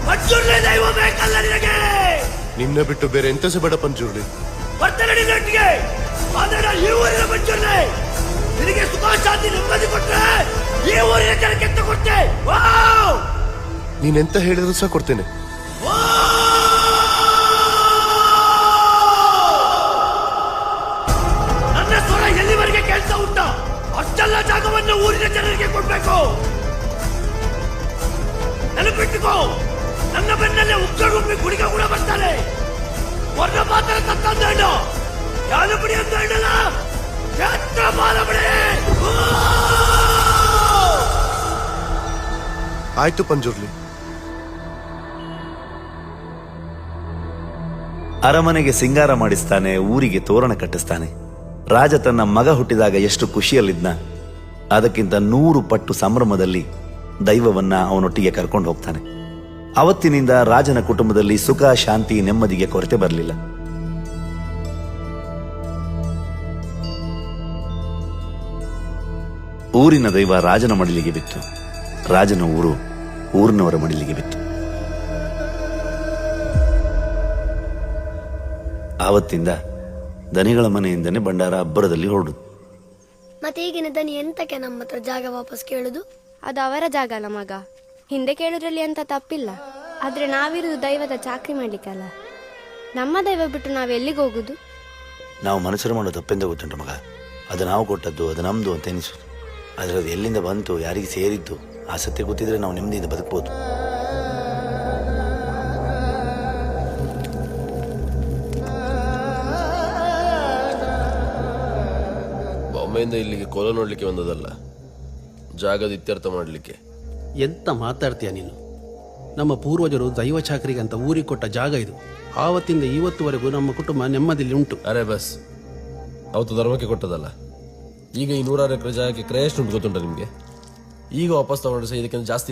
ಮಂಜುರ್ಲಿ ದೈವ ಬೇಕಲ್ಲ ನಿನಗೆ. ನಿನ್ನ ಬಿಟ್ಟು ಬೇರೆ ಎಂತ ಸಹ ಬೇಡ ಪಂಜುರ್ಲಿ. ಬರ್ತೇನೆ ನಿನ್ನೊಟ್ಟಿಗೆ. ಆದ್ರೆ ಈ ಊರಿನ ಮಂಜುರ್ಲಿ ನಿನಗೆ ಸುಖ ಶಾಂತಿ ನೆಮ್ಮದಿ ಕೊಟ್ರೆ ಈ ಊರಿನ ಜನಕ್ಕೆ ಎಂತ ಕೊಡ್ತೆ? ನೀನೆಂತ ಹೇಳಿದ್ರು ಸಹ ಕೊಡ್ತೇನೆ. ನನ್ನ ಸ್ವರ ಎಲ್ಲಿವರೆಗೆ ಕೇಳ್ತಾ ಉಂಟ ಅಷ್ಟೆಲ್ಲ ಜಾಗವನ್ನು ಊರಿನ ಜನರಿಗೆ ಕೊಡ್ಬೇಕು. ನೆನಪಿಟ್ಟುಕೋ, ನನ್ನ ಬೆನ್ನಲ್ಲೇ ಉಗ್ರಗುಂಬಿ ಗುಡಿಗ ಕೂಡ ಬರ್ತಾರೆ. ವರ್ಣ ಮಾತ್ರ ತತ್ತಂದೇಣ ಯಾರು ಬಿಡಿ ಅಂದೇಳಲ್ಲ ಕ್ಷೇತ್ರ ಬಾಲಬಡಿ. ಆಯ್ತು ಪಂಜುರ್ಲಿ. ಅರಮನೆಗೆ ಸಿಂಗಾರ ಮಾಡಿಸ್ತಾನೆ, ಊರಿಗೆ ತೋರಣ ಕಟ್ಟಿಸ್ತಾನೆ. ರಾಜ ತನ್ನ ಮಗ ಹುಟ್ಟಿದಾಗ ಎಷ್ಟು ಖುಷಿಯಲ್ಲಿದ್ನ, ಅದಕ್ಕಿಂತ 100 ಪಟ್ಟು ಸಂಭ್ರಮದಲ್ಲಿ ದೈವವನ್ನ ಅವನೊಟ್ಟಿಗೆ ಕರ್ಕೊಂಡು ಹೋಗ್ತಾನೆ. ಅವತ್ತಿನಿಂದ ರಾಜನ ಕುಟುಂಬದಲ್ಲಿ ಸುಖ ಶಾಂತಿ ನೆಮ್ಮದಿಗೆ ಕೊರತೆ ಬರಲಿಲ್ಲ. ಊರಿನ ದೈವ ರಾಜನ ಮಡಿಲಿಗೆ ಬಿತ್ತು, ರಾಜನ ಊರು ಊರಿನವರ ಮಡಿಲಿಗೆ ಬಿತ್ತು. ಆವತ್ತಿಂದ ದನಿಗಳ ಮನೆಯಿಂದನೇ ಭಂಡಾರ ಅಬ್ಬರದಲ್ಲಿ ಹೊರಡುದು. ಮತ್ತೆ ಈಗಿನ ದನಿ ಎಂತಕ್ಕೆ ನಮ್ಮ ಹತ್ರ ಜಾಗ ವಾಪಸ್ ಕೇಳುದು? ಅದು ಅವರ ಜಾಗ ಅಲ್ಲ ಮಗ, ಹಿಂದೆ ಕೇಳುದ್ರಲ್ಲಿ ಅಂತ ತಪ್ಪಿಲ್ಲ. ಆದ್ರೆ ನಾವಿರುವುದು ದೈವದ ಚಾಕ್ರಿ ಮಾಡ್ಲಿಕ್ಕಲ್ಲ. ನಮ್ಮ ದೈವ ಬಿಟ್ಟು ನಾವೆಲ್ಲಿಗೆ ಹೋಗುದು? ನಾವು ಮನಸ್ಸರು ಮಾಡೋ ತಪ್ಪೆಂದ ಗೊತ್ತುಂಟು ಮಗ, ಅದು ನಾವು ಕೊಟ್ಟದ್ದು, ಅದು ನಮ್ದು ಅಂತ ಎನಿಸುದು. ಆದ್ರೆ ಅದು ಎಲ್ಲಿಂದ ಬಂತು, ಯಾರಿಗೆ ಸೇರಿದ್ದು, ಆ ಸತ್ಯ ಗೊತ್ತಿದ್ರೆ ನಾವು ನೆಮ್ಮದಿಯಿಂದ ಬದುಕಬಹುದು. ಬಾಂಬೆಯಿಂದ ಇಲ್ಲಿಗೆ ಕೊಲ ನೋಡ್ಲಿಕ್ಕೆ ಬಂದದಲ್ಲ, ಜಾಗದ ಇತ್ಯರ್ಥ ಮಾಡ್ಲಿಕ್ಕೆ. ಎಂತ ಮಾತಾಡ್ತೀಯ ನೀನು? ನಮ್ಮ ಪೂರ್ವಜರು ದೈವ ಚಾಕರಿಗೆ ಅಂತ ಊರಿಗೆ ಕೊಟ್ಟ ಜಾಗ ಇದು. ಆವತ್ತಿಂದ ಇವತ್ತುವರೆಗೂ ನಮ್ಮ ಕುಟುಂಬ ನೆಮ್ಮದಿಯಲ್ಲಿ ಉಂಟು. ಅರೆ ಬಸ್, ಅವತ್ತು ಧರ್ಮಕ್ಕೆ ಕೊಟ್ಟದಲ್ಲ. ಈಗ ಈ 100 ಎಕರೆ ಜಾಗಕ್ಕೆ ಕ್ರಯ ಎಷ್ಟು ಉಂಟು ಗೊತ್ತುಂಟ ನಿಮ್ಗೆ? ಈಗ ವಾಪಸ್ ತಗೊಂಡ್ರೆ ಸಹ ಇದಕ್ಕಿಂತ ಜಾಸ್ತಿ